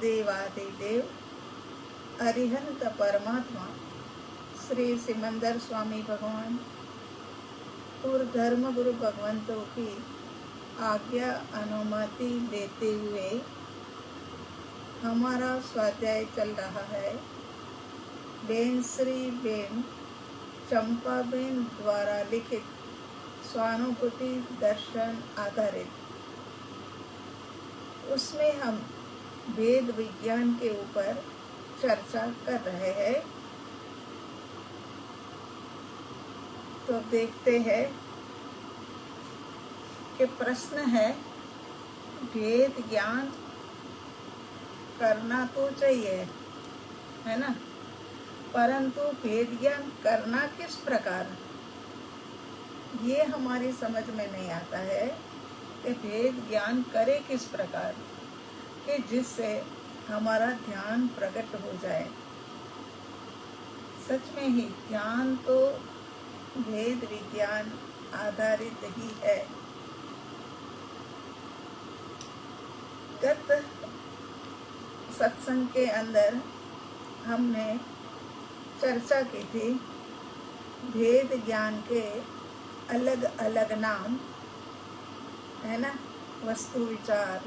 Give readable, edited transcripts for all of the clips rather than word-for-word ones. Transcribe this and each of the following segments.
देवादिदेव अरिहंत परमात्मा श्री सिमंदर स्वामी भगवान और धर्म गुरु भगवंतों की आज्ञा अनुमति लेते हुए हमारा स्वाध्याय चल रहा है। बेन श्री बेन चंपाबेन द्वारा लिखित स्वानुभूति दर्शन आधारित, उसमें हम वेद विज्ञान के ऊपर चर्चा कर रहे हैं। तो देखते हैं कि प्रश्न है, वेद ज्ञान करना तो चाहिए, है ना, परंतु वेद ज्ञान करना किस प्रकार, ये हमारी समझ में नहीं आता है कि वेद ज्ञान करे किस प्रकार कि जिससे हमारा ध्यान प्रकट हो जाए। सच में ही ध्यान तो वेद विज्ञान आधारित ही है। गत सत्संग के अंदर हमने चर्चा की थी वेद ज्ञान के अलग अलग नाम, है ना, वस्तु विचार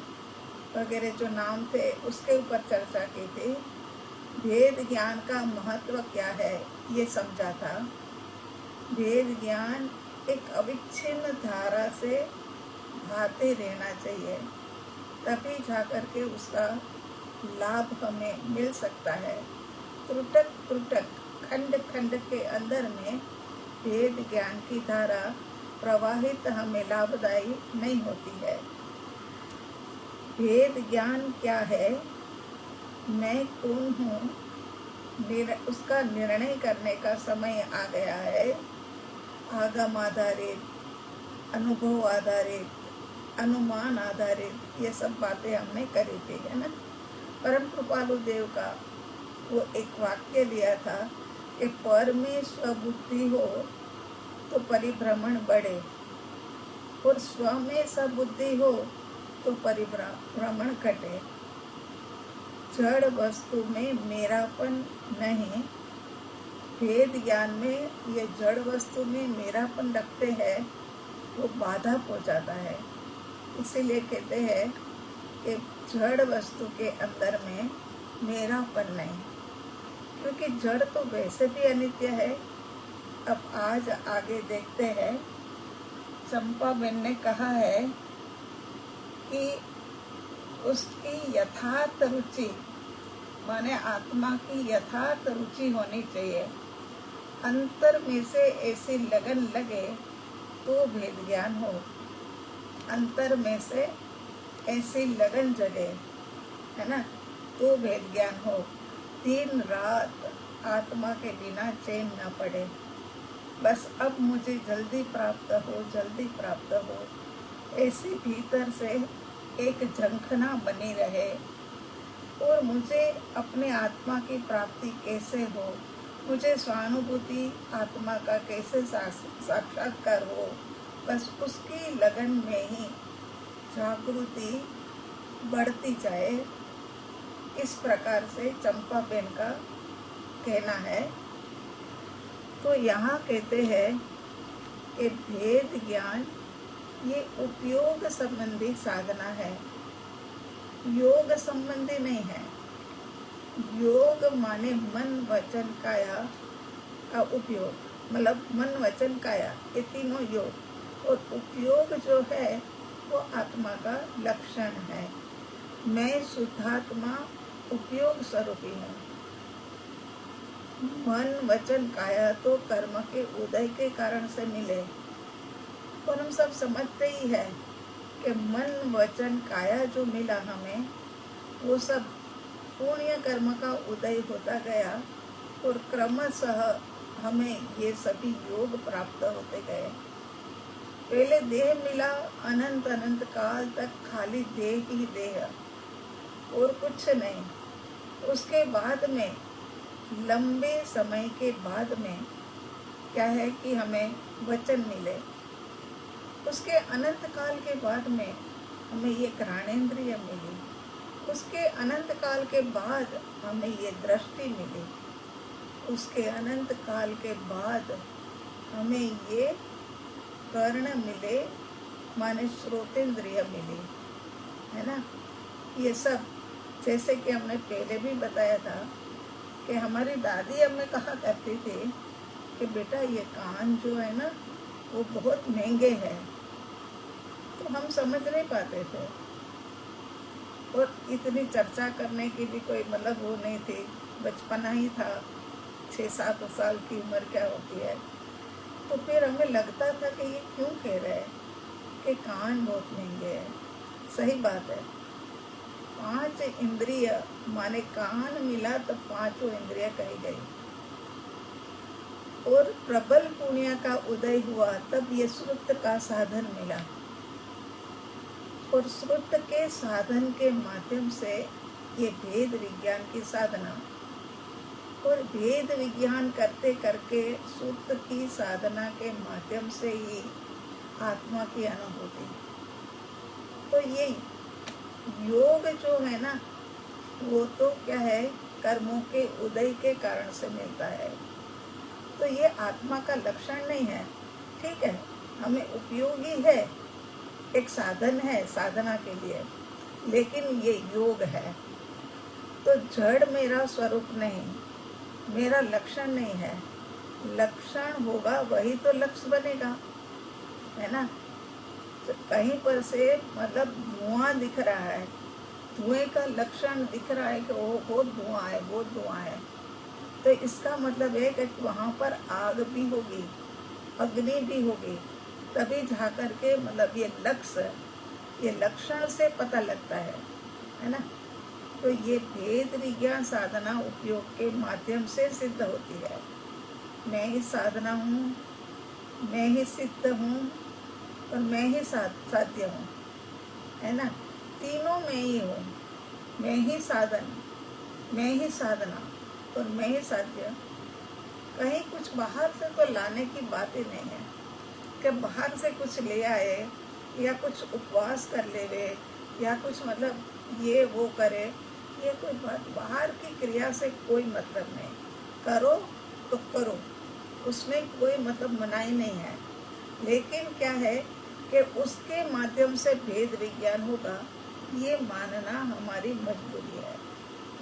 वगैरह जो नाम थे उसके ऊपर चर्चा की थी। वेद ज्ञान का महत्व क्या है ये समझा था। वेद ज्ञान एक अविच्छिन्न धारा से बहते रहना चाहिए, तभी जाकर के उसका लाभ हमें मिल सकता है। त्रुटक त्रुटक खंड खंड के अंदर में वेद ज्ञान की धारा प्रवाहित हमें लाभदायी नहीं होती है। वेद ज्ञान क्या है, मैं कौन हूँ, उसका निर्णय करने का समय आ गया है। आगम आधारित, अनुभव आधारित, अनुमान आधारित, ये सब बातें हमने करी थी, है ना। परम कृपालु देव का वो एक वाक्य लिया था कि पर में स्वबुद्धि हो तो परिभ्रमण बढ़े, और स्व में सबुद्धि हो तो परिभ्रमण घटे। जड़ वस्तु में मेरापन नहीं, वेद ज्ञान में ये जड़ वस्तु में मेरापन रखते हैं, वो बाधा पहुंचाता है। इसीलिए कहते हैं कि जड़ वस्तु के अंदर में मेरापन नहीं, क्योंकि जड़ तो वैसे भी अनित्य है। अब आज आगे देखते हैं, चंपा बेन ने कहा है कि उसकी यथार्थ रुचि, माने आत्मा की यथार्थ रुचि होनी चाहिए। अंतर में से ऐसी लगन लगे तो वेद ज्ञान हो, अंतर में से ऐसी लगन जगे, है ना, तो वेद ज्ञान हो। दिन रात आत्मा के बिना चैन न पड़े, बस अब मुझे जल्दी प्राप्त हो, जल्दी प्राप्त हो, ऐसी भीतर से एक झंखना बनी रहे। और मुझे अपने आत्मा की प्राप्ति कैसे हो, मुझे स्वानुभूति आत्मा का कैसे साक्षात्कार हो, बस उसकी लगन में ही जागृति बढ़ती जाए। इस प्रकार से चंपा बेन का कहना है। तो यहाँ कहते हैं कि भेद ज्ञान ये उपयोग संबंधी साधना है, योग संबंधी नहीं है। योग माने मन वचन काया का उपयोग, मतलब मन वचन काया ये तीनों योग, और उपयोग जो है वो आत्मा का लक्षण है। मैं शुद्धात्मा उपयोग स्वरूपी हूँ। मन वचन काया तो कर्म के उदय के कारण से मिले, और हम सब समझते ही है कि मन वचन काया जो मिला हमें, वो सब पुण्य कर्म का उदय होता गया, और क्रमशः हमें ये सभी योग प्राप्त होते गए। पहले देह मिला, अनंत अनंत काल तक खाली देह ही देह और कुछ नहीं। उसके बाद में लंबे समय के बाद में क्या है कि हमें वचन मिले। उसके अनंत काल के बाद में हमें ये घ्राणेन्द्रिय मिली, उसके अनंत काल के बाद हमें ये दृष्टि मिली, उसके अनंत काल के बाद हमें ये कर्ण मिले, माने श्रोतेंद्रिय मिली, है ना। ये सब जैसे कि हमने पहले भी बताया था कि हमारी दादी हमें कहा करती थी कि बेटा ये कान जो है ना वो बहुत महंगे हैं। तो हम समझ नहीं पाते थे और इतनी चर्चा करने की भी कोई मतलब वो नहीं थी, बचपना ही था, 6-7 साल की उम्र क्या होती है। तो फिर हमें लगता था कि ये क्यों कह रहे हैं कि कान बहुत महंगे हैं। सही बात है, 5 इंद्रिय माने कान मिला तो 5 इंद्रिय कही गई। और प्रबल पुण्य का उदय हुआ तब ये श्रुत का साधन मिला, और श्रुत के साधन के माध्यम से ये भेद विज्ञान की साधना, और भेद विज्ञान करते करके श्रुत की साधना के माध्यम से ही आत्मा की अनुभूति। तो ये योग जो है ना वो तो क्या है, कर्मों के उदय के कारण से मिलता है। तो ये आत्मा का लक्षण नहीं है, ठीक है, हमें उपयोगी है, एक साधन है साधना के लिए, लेकिन ये योग है। तो जड़ मेरा स्वरूप नहीं, मेरा लक्षण नहीं है। लक्षण होगा वही तो लक्ष्य बनेगा, है ना। तो कहीं पर से मतलब धुआं दिख रहा है, धुएं का लक्षण दिख रहा है कि वो बहुत धुआं है, बहुत धुआं है, तो इसका मतलब है कि वहाँ पर आग भी होगी, अग्नि भी होगी, तभी जाकर के मतलब ये लक्ष्य, ये लक्षण से पता लगता है ना। तो ये भेद विज्ञान साधना उपयोग के माध्यम से सिद्ध होती है। मैं ही साधना हूँ, मैं ही सिद्ध हूँ और मैं ही साध्य हूँ, है ना। तीनों मैं ही हूँ, मैं ही साधन, मैं ही साधना और मैं ही साध्य। कहीं कुछ बाहर से तो लाने की बात ही नहीं है कि बाहर से कुछ ले आए या कुछ उपवास कर लेवे या कुछ मतलब ये वो करे, ये कोई बात, बाहर की क्रिया से कोई मतलब नहीं। करो तो करो, उसमें कोई मतलब मनाही नहीं है, लेकिन क्या है कि उसके माध्यम से भेद विज्ञान होगा, ये मानना हमारी मजबूरी है,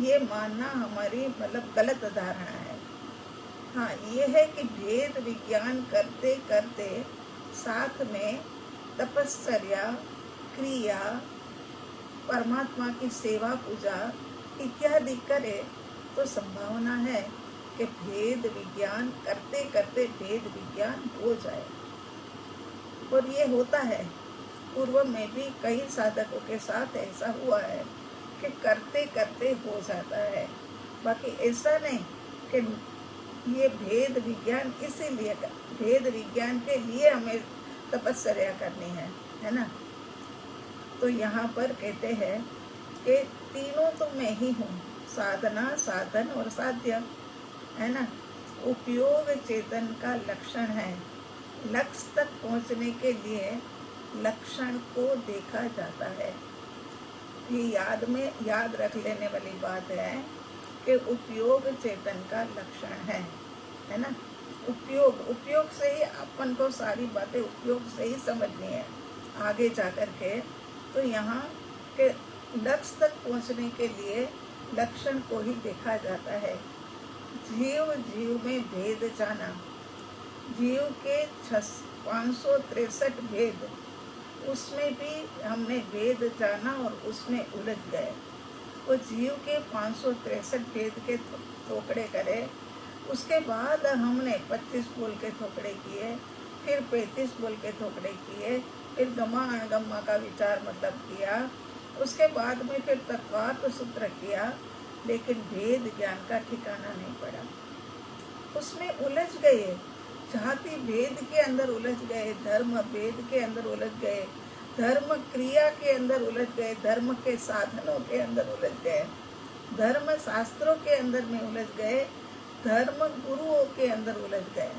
ये मानना हमारी मतलब गलत धारणा है। हाँ, ये है कि भेद विज्ञान करते करते साथ में तपश्चर्या, क्रिया, परमात्मा की सेवा पूजा इत्यादि करे तो संभावना है कि भेद विज्ञान करते करते भेद विज्ञान हो जाए। और ये होता है, पूर्व में भी कई साधकों के साथ ऐसा हुआ है कि करते करते हो जाता है। बाकी ऐसा नहीं कि ये भेद विज्ञान इसीलिए, भेद विज्ञान के लिए हमें तपस्या करनी है ना। तो यहाँ पर कहते हैं कि तीनों तो मैं ही हूँ, साधना, साधन और साध्य, है ना। उपयोग चेतन का लक्षण है, लक्ष्य तक पहुँचने के लिए लक्षण को देखा जाता है। ये याद रख लेने वाली बात है कि उपयोग चेतन का लक्षण है ना। उपयोग से ही अपन को सारी बातें उपयोग से ही समझनी है आगे जाकर के। तो यहाँ के लक्ष्य तक पहुँचने के लिए लक्षण को ही देखा जाता है। जीव में भेद जाना, जीव के 563 भेद, उसमें भी हमने भेद जाना और उसमें उलझ गए। वो जीव के 563 भेद के थोकड़े करे, उसके बाद हमने 25 बोल के थोकड़े किए, फिर 35 बोल के थोकड़े किए, फिर गमा अणगमा का विचार मतलब किया, उसके बाद में फिर तत्वार्थ सूत्र किया, लेकिन भेद ज्ञान का ठिकाना नहीं पड़ा। उसमें उलझ गए, जाति भेद के अंदर उलझ गए, धर्म भेद के अंदर उलझ गए, धर्म क्रिया के अंदर उलझ गए, धर्म के साधनों के अंदर उलझ गए, धर्म शास्त्रों के अंदर में उलझ गए, धर्म गुरुओं के अंदर उलझ गए,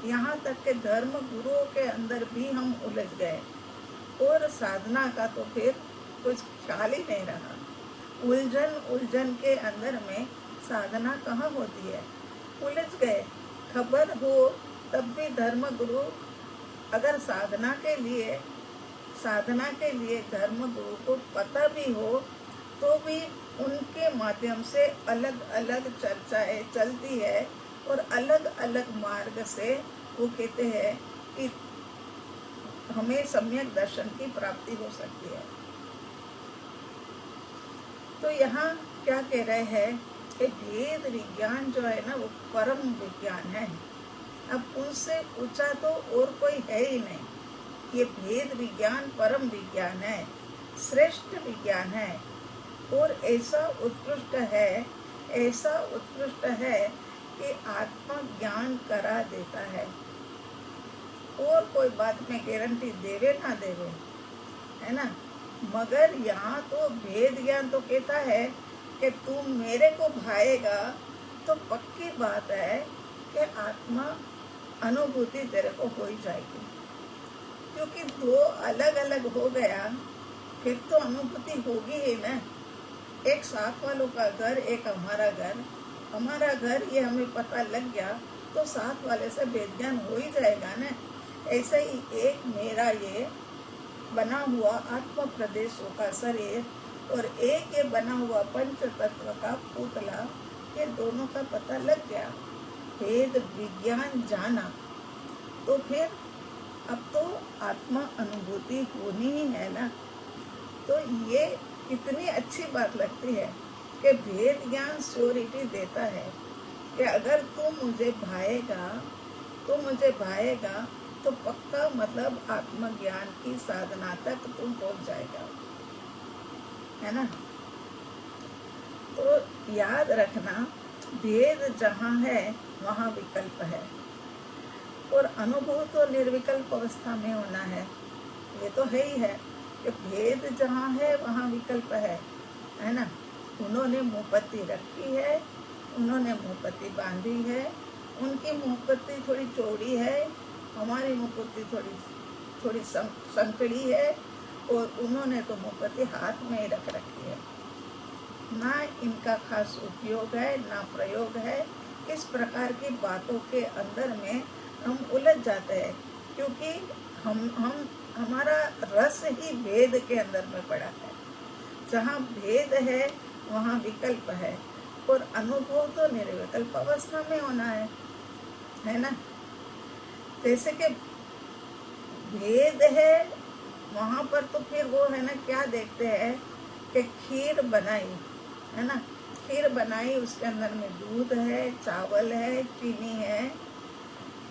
यहाँ तक के धर्म गुरुओं के अंदर भी हम उलझ गए। और साधना का तो फिर कुछ ख्याल ही नहीं रहा। उलझन के अंदर में साधना कहाँ होती है, उलझ गए। खबर हो तब भी धर्म गुरु, अगर साधना के लिए धर्म गुरु को पता भी हो तो भी उनके माध्यम से अलग अलग चर्चाएं चलती है और अलग अलग मार्ग से वो कहते हैं कि हमें सम्यक दर्शन की प्राप्ति हो सकती है। तो यहाँ क्या कह रहे हैं कि वेद विज्ञान जो है ना वो परम विज्ञान है। अब उनसे ऊंचा तो और कोई है ही नहीं। ये वेद विज्ञान परम विज्ञान है, श्रेष्ठ विज्ञान है और ऐसा उत्कृष्ट है कि आत्मा ज्ञान करा देता है। और कोई बात में गारंटी देवे ना देवे, है ना। मगर यहाँ तो भेद ज्ञान तो कहता है कि तू मेरे को भाएगा तो पक्की बात है कि आत्मा अनुभूति तेरे को हो ही जाएगी। क्योंकि दो अलग अलग हो गया फिर तो अनुभूति होगी ही ना। एक साथ वालों का घर, एक हमारा घर ये हमें पता लग गया तो साथ वाले से भेद ज्ञान हो ही जाएगा ना। ऐसे ही एक मेरा ये बना हुआ आत्म प्रदेशों का शरीर और एक ये बना हुआ पंच तत्व का पुतला, ये दोनों का पता लग गया, भेद विज्ञान जाना, तो फिर अब तो आत्मा अनुभूति होनी ही है ना। तो ये कितनी अच्छी बात लगती है कि भेद ज्ञान श्योरिटी देता है कि अगर तू मुझे भाएगा तो पक्का मतलब आत्मज्ञान की साधना तक तुम पहुंच जाएगा, है ना। तो याद रखना, भेद जहाँ है वहाँ विकल्प है और अनुभव तो निर्विकल्प अवस्था में होना है। ये तो है ही है कि भेद जहाँ है वहाँ विकल्प है ना। उन्होंने मुहपत्ति रखी है, उन्होंने मुहपत्ति बांधी है, उनकी मुहपत्ति थोड़ी चौड़ी है, हमारी मुहपत्ति थोड़ी संकड़ी है और उन्होंने तो मुहपत्ति हाथ में ही रख रखी है। ना इनका खास उपयोग है ना प्रयोग है। इस प्रकार की बातों के अंदर में हम उलझ जाते हैं क्योंकि हमारा रस ही भेद के अंदर में पड़ा है। जहाँ भेद है वहाँ विकल्प है और अनुभव तो निर्विकल्प अवस्था में होना है ना। जैसे कि भेद है वहाँ पर तो फिर वो है ना, क्या देखते हैं कि खीर बनाई, है ना, खीर बनाई, उसके अंदर में दूध है, चावल है, चीनी है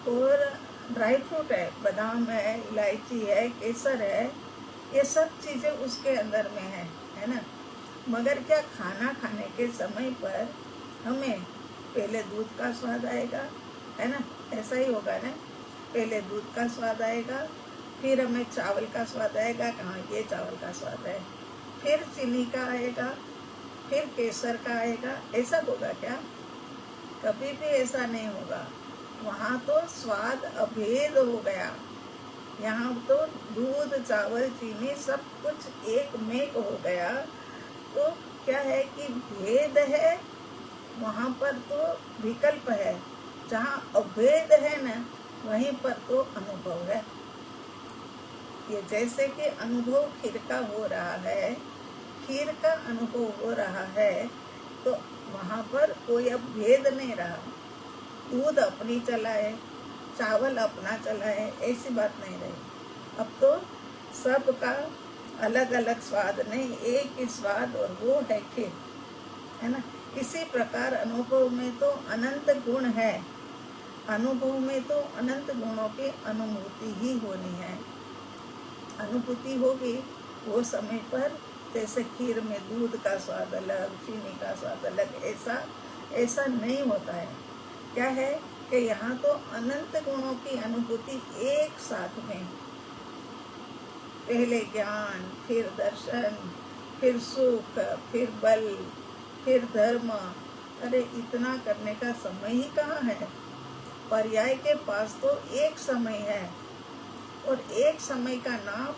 और ड्राई फ्रूट है, बादाम है, इलायची है, केसर है, ये सब चीज़ें उसके अंदर में है ना। मगर क्या खाना खाने के समय पर हमें पहले दूध का स्वाद आएगा, है ना, ऐसा ही होगा ना। पहले दूध का स्वाद आएगा, फिर हमें चावल का स्वाद आएगा, कहाँ ये चावल का स्वाद है, फिर चीनी का आएगा, फिर केसर का आएगा। ऐसा होगा क्या? कभी भी ऐसा नहीं होगा। वहाँ तो स्वाद अभेद हो गया। यहाँ तो दूध, चावल, चीनी सब कुछ एक मेक हो गया। तो क्या है कि भेद है वहाँ पर तो विकल्प है, जहाँ अभेद है ना वहीं पर तो अनुभव है। ये जैसे कि अनुभव खीर का हो रहा है, खीर का अनुभव हो रहा है, तो वहाँ पर कोई अब भेद नहीं रहा। दूध अपनी चलाए, चावल अपना चलाए, ऐसी बात नहीं रही। अब तो सबका अलग अलग स्वाद नहीं, एक ही स्वाद और वो है खीर, है ना। इसी प्रकार अनुभव में तो अनंत गुण है, अनुभव में तो अनंत गुणों की अनुभूति ही होनी है। अनुभूति होगी वो समय पर, जैसे खीर में दूध का स्वाद अलग, चीनी का स्वाद अलग, ऐसा नहीं होता है। क्या है कि यहाँ तो अनंत गुणों की अनुभूति एक साथ में, पहले ज्ञान, फिर दर्शन, फिर सुख, फिर बल, फिर धर्म। अरे इतना करने का समय ही कहाँ है। पर्याय के पास तो एक समय है और एक समय का नाप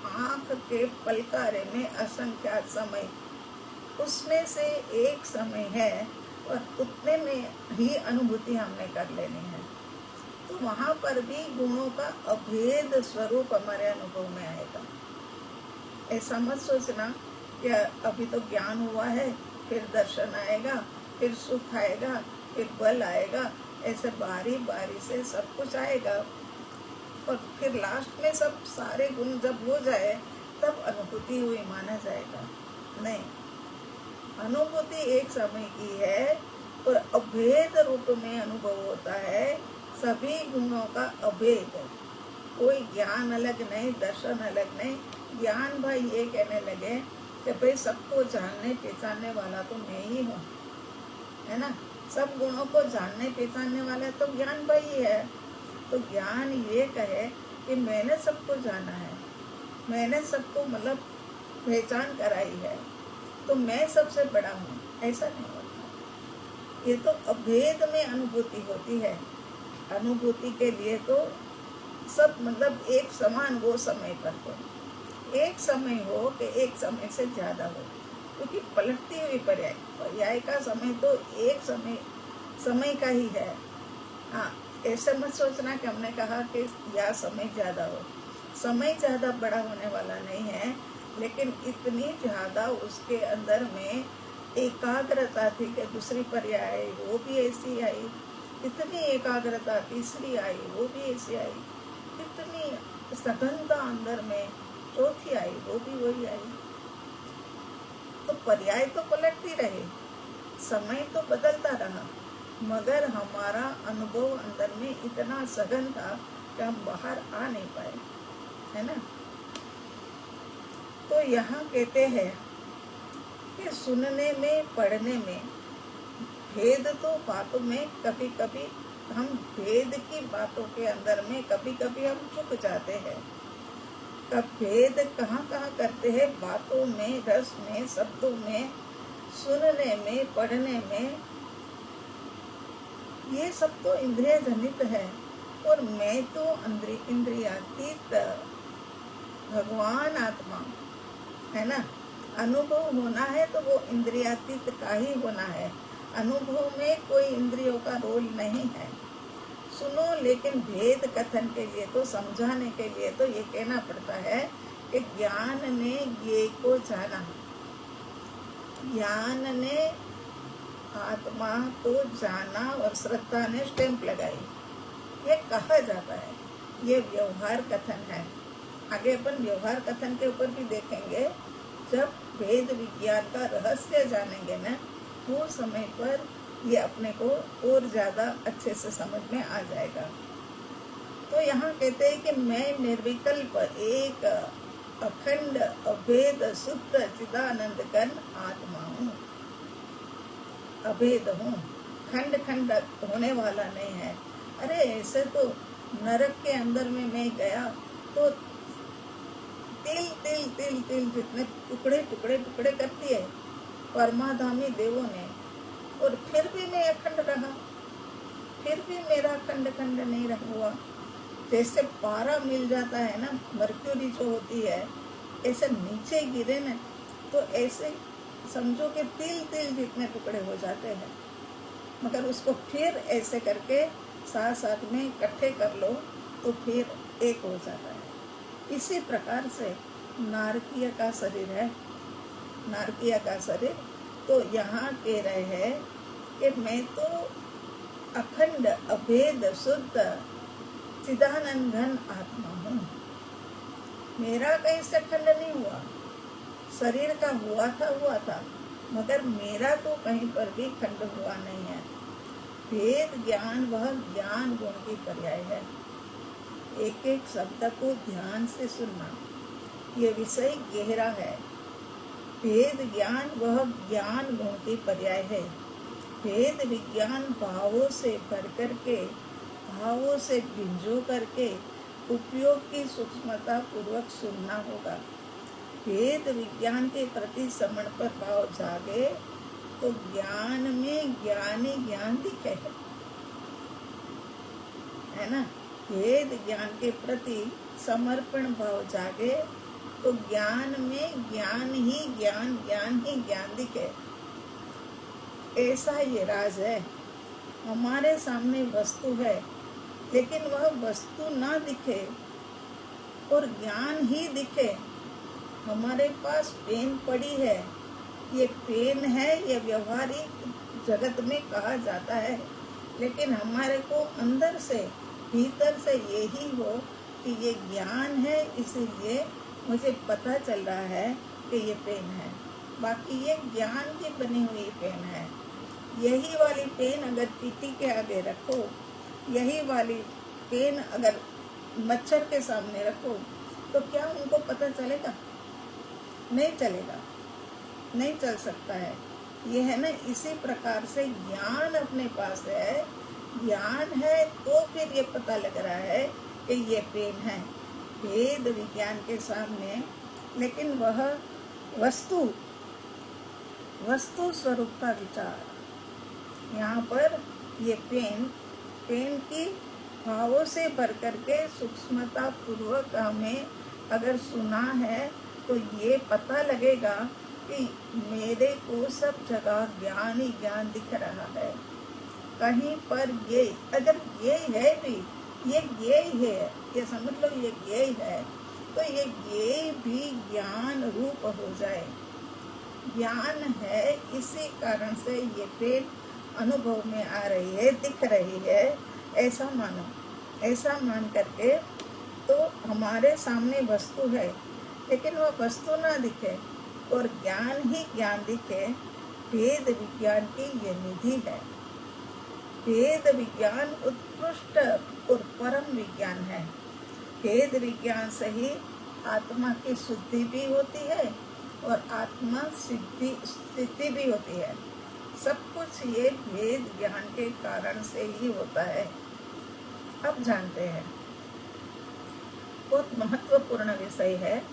आँख के पलकारे में असंख्यात समय, उसमें से एक समय है और उतने में ही अनुभूति हमने कर लेनी है। तो वहाँ पर भी गुणों का अभेद स्वरूप हमारे अनुभव में आएगा। ऐसा मत सोचना कि अभी तो ज्ञान हुआ है, फिर दर्शन आएगा, फिर सुख आएगा, फिर बल आएगा, ऐसे बारी बारी से सब कुछ आएगा और फिर लास्ट में सब सारे गुण जब हो जाए तब अनुभूति हुई माना जाएगा। नहीं, अनुभूति एक समय की है और अभेद रूप में अनुभव होता है, सभी गुणों का अभेद। कोई ज्ञान अलग नहीं, दर्शन अलग नहीं। ज्ञान भाई ये कहने लगे कि भाई सबको जानने पहचानने वाला तो मैं ही हूँ, है ना। सब गुणों को जानने पहचानने वाला तो ज्ञान भाई है। तो ज्ञान ये कहे कि मैंने सबको जाना है, मैंने सबको मतलब पहचान कराई है, तो मैं सबसे बड़ा हूँ, ऐसा नहीं होता। ये तो अभेद में अनुभूति होती है। अनुभूति के लिए तो सब मतलब एक समान वो समय पर हो, एक समय हो कि एक समय से ज़्यादा हो, क्योंकि पलटती हुई पर्याय का समय तो एक समय का ही है। हाँ, ऐसे मत सोचना कि हमने कहा कि या समय ज़्यादा हो। समय ज़्यादा बड़ा होने वाला नहीं है, लेकिन इतनी ज़्यादा उसके अंदर में एकाग्रता थी कि दूसरी पर्याय आई वो भी ऐसी आई, इतनी एकाग्रता तीसरी आई वो भी ऐसी आई, इतनी सघनता अंदर में चौथी आई वो भी वही आई। तो पर्याय तो पलटती रहे, समय तो बदलता रहा, मगर हमारा अनुभव अंदर में इतना सघन था कि हम बाहर आ नहीं पाए, है ना। तो यहाँ कहते हैं कि सुनने में पढ़ने में भेद, तो बातों में कभी कभी हम भेद की बातों के अंदर में कभी कभी हम चुक जाते हैं। कब भेद कहाँ कहाँ करते हैं, बातों में, रस में, शब्दों में, सुनने में, पढ़ने में। ये सब तो इंद्रिय जनित है और मैं तो इंद्रियातीत भगवान आत्मा, है ना। अनुभव होना है तो वो इंद्रियातीत का ही होना है। अनुभव में कोई इंद्रियों का रोल नहीं है। सुनो, लेकिन भेद कथन के लिए तो, समझाने के लिए तो ये कहना पड़ता है कि ज्ञान ने ये को जाना, ज्ञान ने आत्मा को जाना और श्रद्धा ने स्टैंप लगाई, ये कहा जाता है। ये व्यवहार कथन है। आगे अपन व्यवहार कथन के ऊपर भी देखेंगे। जब वेद विज्ञान का रहस्य जानेंगे ना, वो समय पर ये अपने को और ज़्यादा अच्छे से समझ में आ जाएगा। तो यहाँ कहते हैं कि मैं निर्विकल्प एक अखंड अभेद शुद्ध चिदानंद घन आत्मा हूँ। अभेद हूँ, खंड खंड होने वाला नहीं है। अरे ऐसे तो नरक के अंदर में मैं गया तो तिल तिल तिल तिल जितने टुकड़े टुकड़े टुकड़े कर दिए परमाधामी देवों ने, और फिर भी मैं अखंड रहा, फिर भी मेरा खंड खंड नहीं हुआ। जैसे पारा मिल जाता है ना, मर्क्यूरी जो होती है, ऐसे नीचे गिरे ना तो ऐसे समझो कि तिल तिल जितने टुकड़े हो जाते हैं, मगर उसको फिर ऐसे करके साथ साथ में इकट्ठे कर लो तो फिर एक हो जाता है। इसी प्रकार से नारकीय का शरीर है, नारकीय का शरीर। तो यहाँ कह रहे हैं कि मैं तो अखंड अभेद शुद्ध चिदानंद घन आत्मा हूँ। मेरा कहीं से खंड नहीं हुआ, शरीर का हुआ था, मगर मेरा तो कहीं पर भी खंड हुआ नहीं है। भेद ज्ञान वह ज्ञान गुण की पर्याय है। एक एक शब्द को ध्यान से सुनना, ये विषय गहरा है। भेद ज्ञान वह ज्ञान गुण की पर्याय है। भेद विज्ञान भावों से भर करके, भावों से भिंजो करके उपयोग की सूक्ष्मता पूर्वक सुनना होगा। भेद विज्ञान के प्रति समर्पण पर भाव जागे तो ज्ञान में ज्ञानी ज्ञान दिखे, है ना। भेद ज्ञान के प्रति समर्पण भाव जागे तो ज्ञान में ज्ञान ही ज्ञान, ज्ञान ही ज्ञान दिखे, ऐसा ये राज है। हमारे सामने वस्तु है, लेकिन वह वस्तु ना दिखे और ज्ञान ही दिखे। हमारे पास पेन पड़ी है, ये पेन है, ये व्यवहारिक जगत में कहा जाता है, लेकिन हमारे को अंदर से, भीतर से यही हो कि ये ज्ञान है, इसीलिए मुझे पता चल रहा है कि ये पेन है। बाकी ये ज्ञान की बनी हुई पेन है। यही वाली पेन अगर पीटी के आगे रखो, यही वाली पेन अगर मच्छर के सामने रखो, तो क्या उनको पता चलेगा? नहीं चलेगा, नहीं चल सकता है। ये है ना, इसी प्रकार से ज्ञान अपने पास है, ज्ञान है तो फिर ये पता लग रहा है कि ये पेन है, भेद विज्ञान के सामने। लेकिन वह वस्तु स्वरूप का विचार, यहाँ पर ये पेन की भावों से भर करके सूक्ष्मता पूर्वक हमें अगर सुना है, तो ये पता लगेगा कि मेरे को सब जगह ज्ञान ही ज्ञान दिख रहा है। कहीं पर ये, अगर ये है भी, ये है, ये समझ लो ये है, तो ये भी ज्ञान रूप हो जाए। ज्ञान है, इसी कारण से ये पेन अनुभव में आ रही है, दिख रही है, ऐसा मानो। ऐसा मान करके तो हमारे सामने वस्तु है, लेकिन वह वस्तु ना दिखे और ज्ञान ही ज्ञान दिखे। भेद विज्ञान की ये निधि है। भेद विज्ञान उत्कृष्ट और परम विज्ञान है। भेद विज्ञान से ही आत्मा की शुद्धि भी होती है और आत्मा स्थिति भी होती है। सब कुछ ये भेद ज्ञान के कारण से ही होता है। अब जानते हैं, बहुत महत्वपूर्ण विषय है,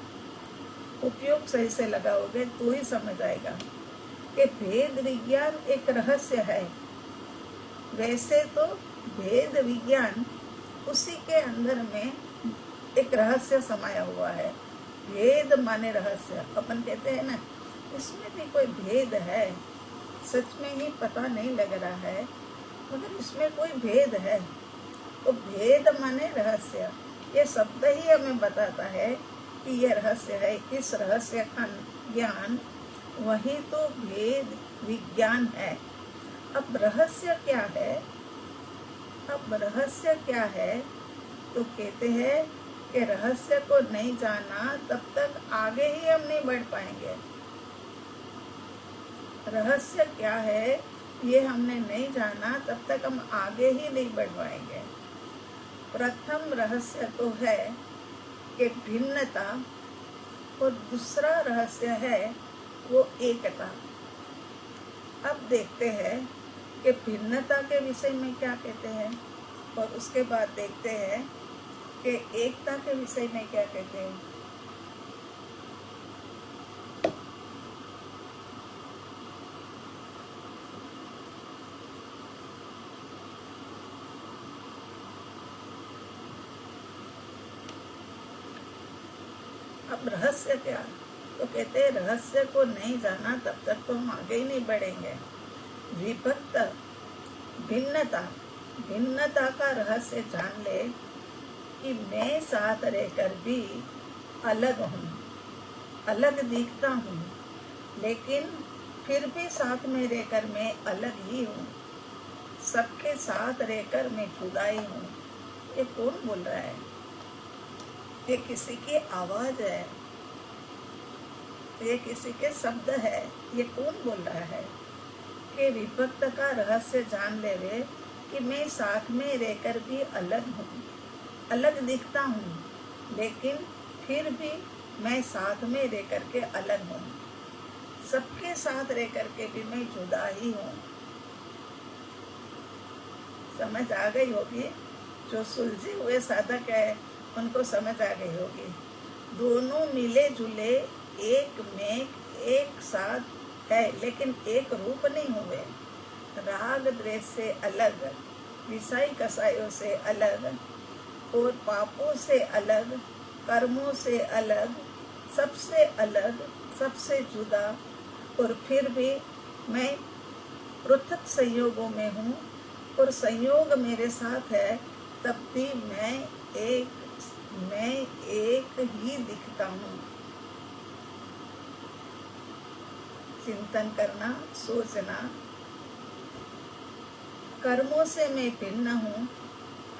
उपयोग सही से लगाओगे तो ही समझ आएगा कि भेद विज्ञान एक रहस्य है। वैसे तो भेद विज्ञान उसी के अंदर में एक रहस्य समाया हुआ है। भेद माने रहस्य, अपन कहते हैं ना, इसमें भी कोई भेद है, सच में ही पता नहीं लग रहा है, मगर इसमें कोई भेद है। तो भेद माने रहस्य, ये शब्द ही हमें बताता है कि ये रहस्य है। इस रहस्य का ज्ञान वही तो भेद विज्ञान है। अब रहस्य क्या है? तो कहते हैं कि रहस्य को नहीं जाना तब तक आगे ही हम नहीं बढ़ पाएंगे। रहस्य क्या है ये हमने नहीं जाना तब तक हम आगे ही नहीं बढ़ पाएंगे। प्रथम रहस्य तो है कि भिन्नता, और दूसरा रहस्य है वो एकता। अब देखते हैं कि भिन्नता के विषय में क्या कहते हैं, और उसके बाद देखते हैं कि एकता के विषय में क्या कहते हैं। अब रहस्य क्या? तो कहते हैं रहस्य को नहीं जाना तब तक तो हम आगे ही नहीं बढ़ेंगे। विभक्त, भिन्नता का रहस्य जान ले कि मैं साथ रहकर भी अलग हूँ, अलग दिखता हूँ, लेकिन फिर भी साथ में रहकर मैं अलग ही हूँ। सबके साथ रहकर मैं जुदाई हूँ। ये कौन बोल रहा है? ये किसी की आवाज है, ये किसी के शब्द है। ये कौन बोल रहा है कि विभक्त का रहस्य जान ले वे कि मैं साथ में रहकर भी अलग हूँ, अलग दिखता हूँ, लेकिन फिर भी मैं साथ में रहकर के अलग हूँ। सबके साथ रहकर के भी मैं जुदा ही हूँ। समझ आ गई होगी, जो सुलझे हुए साधक है उनको समझ आ गई होगी। दोनों मिले जुले एक में एक साथ है, लेकिन एक रूप नहीं हुए। राग द्वेष से अलग, विषय कसायों से अलग, और पापों से अलग, कर्मों से अलग, सबसे अलग, सबसे जुदा, और फिर भी मैं पृथक संयोगों में हूँ और संयोग मेरे साथ है, तब भी मैं एक ही दिखता हूँ। चिंतन करना, सोचना, कर्मों से मैं भिन्न हूँ।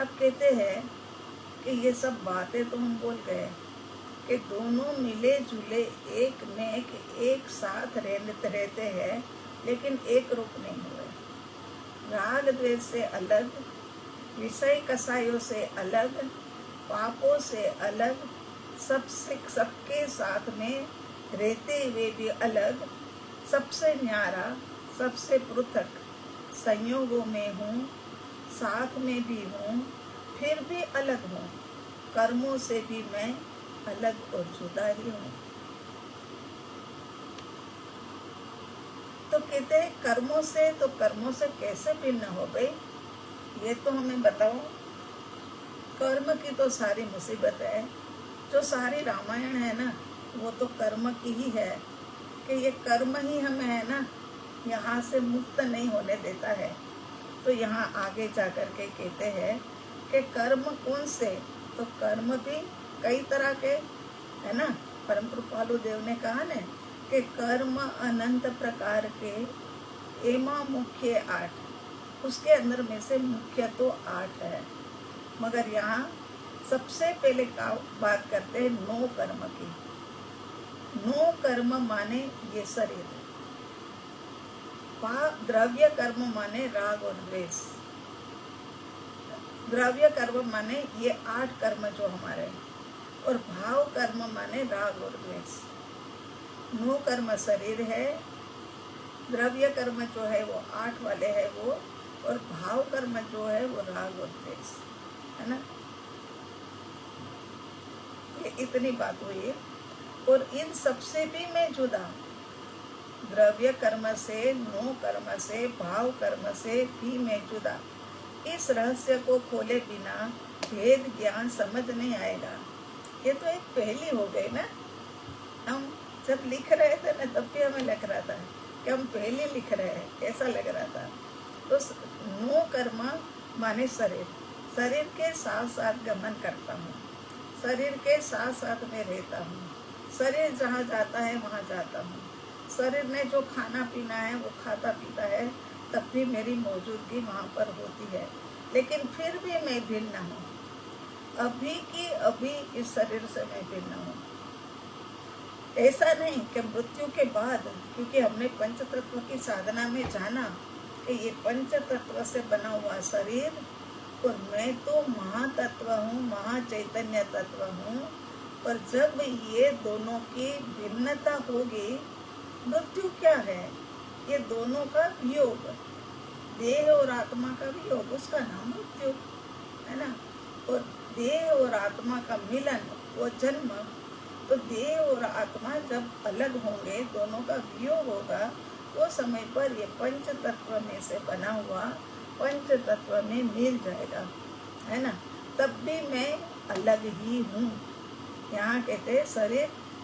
अब कहते हैं कि ये सब बातें तो हम बोल गए कि दोनों मिले जुले एक में एक साथ रहते हैं, लेकिन एक रूप नहीं हुए। राग द्वेष से अलग, विषय कसायों से अलग, पापों से अलग, सबके साथ में रहते हुए भी अलग, सबसे न्यारा, सबसे पृथक संयोगों में हूँ, साथ में भी हूँ, फिर भी अलग हूँ। कर्मों से भी मैं अलग और जुदा ही हूँ। तो कहते हैं कर्मों से कैसे भिन्न हो गई, ये तो हमें बताओ। कर्म की तो सारी मुसीबत है, जो सारी रामायण है ना, वो तो कर्म की ही है कि ये कर्म ही हमें है ना यहाँ से मुक्त नहीं होने देता है। तो यहाँ आगे जा कर के कहते हैं कि कर्म कौन से, तो कर्म भी कई तरह के है ना। परम कृपालु देव ने कहा ना कि कर्म अनंत प्रकार के, एमा मुख्य 8, उसके अंदर में से मुख्य तो 8 है, मगर यहाँ सबसे पहले का बात करते हैं 9 कर्म की। 9 कर्म माने ये शरीर, द्रव्य कर्म माने राग और द्वेष, द्रव्य कर्म माने ये 8 कर्म जो हमारे, और भाव कर्म माने राग और द्वेष। 9 कर्म शरीर है, द्रव्य कर्म जो है वो 8 वाले है वो, और भाव कर्म जो है वो राग और द्वेष है ना। ये इतनी बात हुई है। और इन सबसे भी मैं जुदा, द्रव्य कर्म से, 9 कर्म से, भाव कर्म से भी मैं जुदा। इस रहस्य को खोले बिना भेद ज्ञान समझ नहीं आएगा। ये तो एक पहली हो गई ना। हम जब लिख रहे थे ना, तब भी हमें लग रहा था कि हम पहले लिख रहे हैं, ऐसा लग रहा था। तो 9 कर्म माने शरीर, शरीर के साथ साथ गमन करता हूँ, शरीर के साथ साथ में रहता हूँ, शरीर जहाँ जाता है वहाँ जाता हूँ, शरीर ने जो खाना पीना है वो खाता पीता है, तब भी मेरी मौजूदगी वहाँ पर होती है। लेकिन फिर भी मैं भिन्न हूँ, अभी की अभी इस शरीर से मैं भिन्न हूँ। ऐसा नहीं कि मृत्यु के बाद, क्योंकि हमने पंच तत्व की साधना में जाना कि ये पंच तत्व से बना हुआ शरीर, और मैं तो महातत्व हूँ, महाचैतन्य तत्व हूँ। पर जब ये दोनों की भिन्नता होगी, मृत्यु क्या है, ये दोनों का वियोग, देह और आत्मा का वियोग, उसका नाम मृत्यु है ना। और देह और आत्मा का मिलन वो जन्म। तो देह और आत्मा जब अलग होंगे, दोनों का वियोग होगा, वो समय पर ये पंच तत्व में से बना हुआ पंच तत्व में मिल जाएगा है ना। तब भी मैं अलग ही हूँ। यहाँ कहते हैं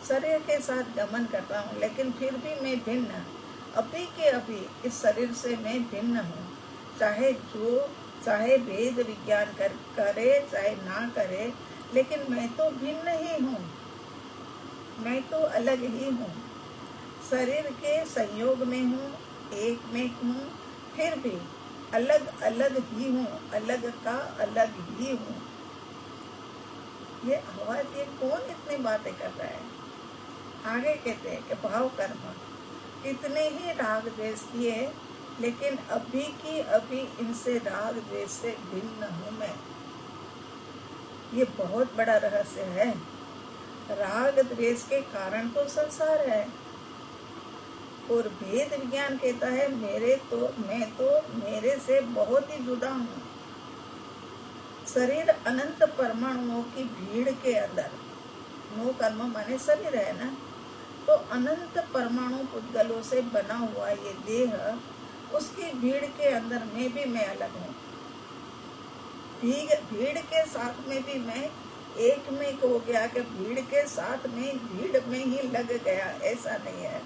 शरीर के साथ गमन करता हूँ, लेकिन फिर भी मैं भिन्न, अभी के अभी इस शरीर से मैं भिन्न हूँ। चाहे भेद विज्ञान करे चाहे ना करे, लेकिन मैं तो भिन्न ही हूँ, मैं तो अलग ही हूँ। शरीर के संयोग में हूँ, एक में हूँ, फिर भी अलग अलग ही हूँ, अलग का अलग ही हूँ। ये आवाज, ये कौन इतनी बातें कर रहा है। आगे कहते हैं कि भाव कर्म, कितने ही राग द्वेष किए, लेकिन अभी की अभी इनसे राग द्वेष से भिन्न हूँ मैं। ये बहुत बड़ा रहस्य है। राग द्वेष के कारण तो संसार है, और भेद विज्ञान कहता है मैं तो मेरे से बहुत ही जुदा हूँ। शरीर अनंत परमाणुओं की भीड़ के अंदर, 9 कर्म माने शरीर है ना, तो अनंत परमाणु पुद्गलों से बना हुआ ये देह, उसकी भीड़ के अंदर में भी मैं अलग हूँ। भीड़ के साथ में भी मैं एक में हो गया कि भीड़ के साथ में भीड़ में ही लग गया, ऐसा नहीं है।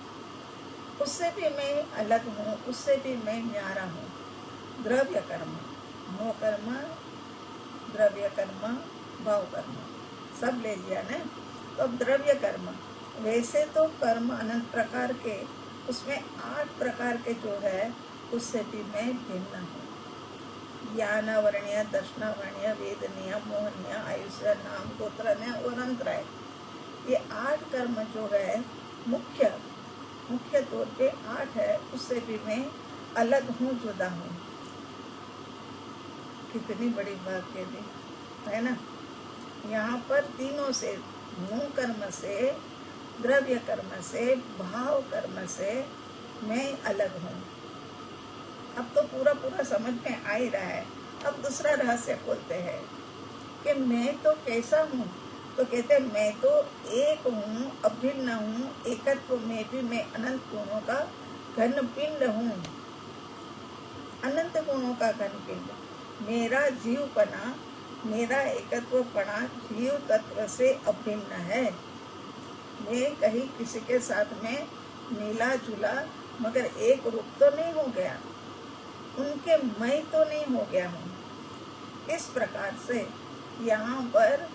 उससे भी मैं अलग हूँ, उससे भी मैं न्यारा हूँ। द्रव्य कर्म, नो कर्म, द्रव्य कर्म, भाव कर्म, सब ले लिया ना। तो अब द्रव्य कर्म, वैसे तो कर्म अनंत प्रकार के, उसमें 8 प्रकार के जो है उससे भी मैं भिन्न हूँ। ज्ञानावर्ण्य, दर्शनावर्ण्य, वेदनीय, मोहनीय, आयुष्य, नाम, गोत्रन्य और अंतराय, ये 8 कर्म जो है मुख्य तौर पे 8 है, उससे भी मैं अलग हूँ, जुदा हूँ। कितनी बड़ी बात कह दी है ना। यहाँ पर तीनों से, मूल कर्म से, द्रव्य कर्म से, भाव कर्म से मैं अलग हूँ। अब तो पूरा समझ में आ ही रहा है। अब दूसरा रहस्य खोलते हैं कि मैं तो कैसा हूँ। तो कहते हैं मैं तो एक हूँ, अभिन्न हूँ, एकत्व में भी मैं अनंत गुणों का घन पिंड हूँ। अनंत गुणों का घन पिंड, मेरा जीवपना, मेरा एकत्वपना जीव तत्व से अभिन्न है। मैं कहीं किसी के साथ में मिला जुला मगर एक रूप तो नहीं हो गया, उनके मैं तो नहीं हो गया हूँ। इस प्रकार से यहाँ पर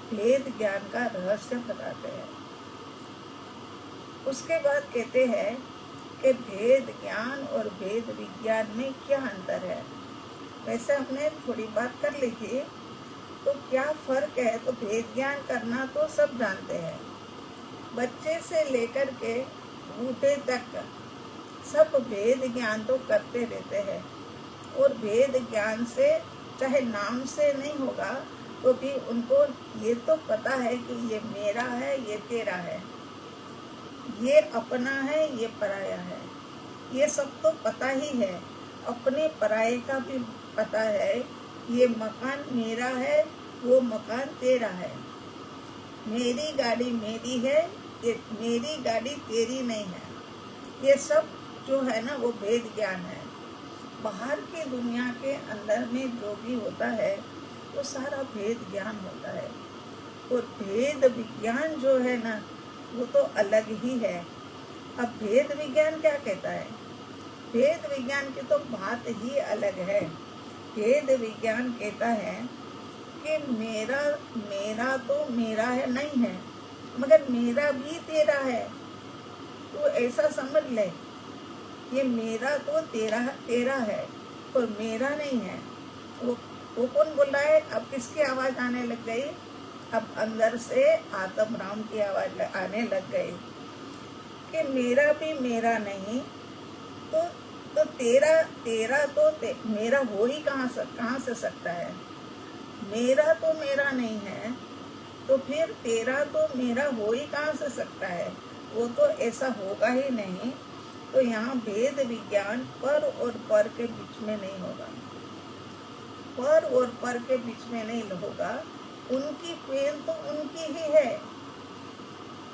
भेद ज्ञान का रहस्य बताते हैं। उसके बाद कहते हैं कि भेद ज्ञान और भेद विज्ञान में क्या अंतर है। वैसे हमने थोड़ी बात कर ली थी, तो क्या फर्क है। तो भेद ज्ञान करना तो सब जानते हैं, बच्चे से लेकर के बूढ़े तक सब भेद ज्ञान तो करते रहते हैं। और भेद ज्ञान से चाहे नाम से नहीं होगा तो भी उनको ये तो पता है कि ये मेरा है, ये तेरा है, ये अपना है, ये पराया है, ये सब तो पता ही है। अपने पराये का भी पता है, ये मकान मेरा है, वो मकान तेरा है, मेरी गाड़ी मेरी है, ये मेरी गाड़ी तेरी नहीं है। ये सब जो है ना वो भेद ज्ञान है। बाहर की दुनिया के अंदर में जो भी होता है वो सारा भेद ज्ञान होता है। और भेद विज्ञान जो है ना वो तो अलग ही है। अब भेद विज्ञान क्या कहता है। भेद विज्ञान की तो बात ही अलग है। भेद विज्ञान कहता है कि मेरा तो मेरा है नहीं है, मगर मेरा भी तेरा है। तो ऐसा समझ ले, ये मेरा तो तेरा है और मेरा नहीं है। वो कौन बोल रहा है। अब किसकी आवाज आने लग गई। अब अंदर से आत्म राम की आवाज आने लग गई कि मेरा भी मेरा नहीं, तो तेरा तो मेरा हो ही कहाँ से सकता है। मेरा तो मेरा नहीं है तो फिर तेरा तो मेरा हो ही कहाँ से सकता है। वो तो ऐसा होगा ही नहीं। तो यहाँ भेद विज्ञान पर और पर के बीच में नहीं होगा। पर और पर के बीच में नहीं होगा। उनकी पेन तो उनकी ही है,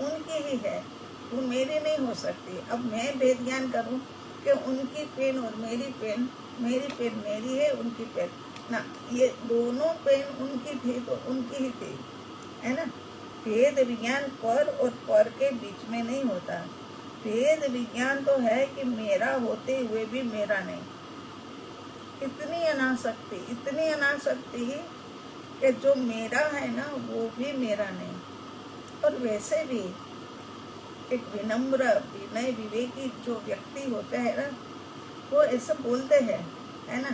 उनकी ही है, वो मेरी नहीं हो सकती। अब मैं भेद ज्ञान करूँ कि उनकी पेन और मेरी पेन मेरी है, उनकी पेन ना, ये दोनों पेन उनकी थी तो उनकी ही थी, है ना। भेद विज्ञान पर और पर के बीच में नहीं होता। भेद विज्ञान तो है कि मेरा होते हुए भी मेरा नहीं। इतनी अनासक्ति कि जो मेरा है ना वो भी मेरा नहीं। और वैसे भी एक विनम्र विनय विवेकी जो व्यक्ति होते हैं ना वो ऐसे बोलते हैं, है ना।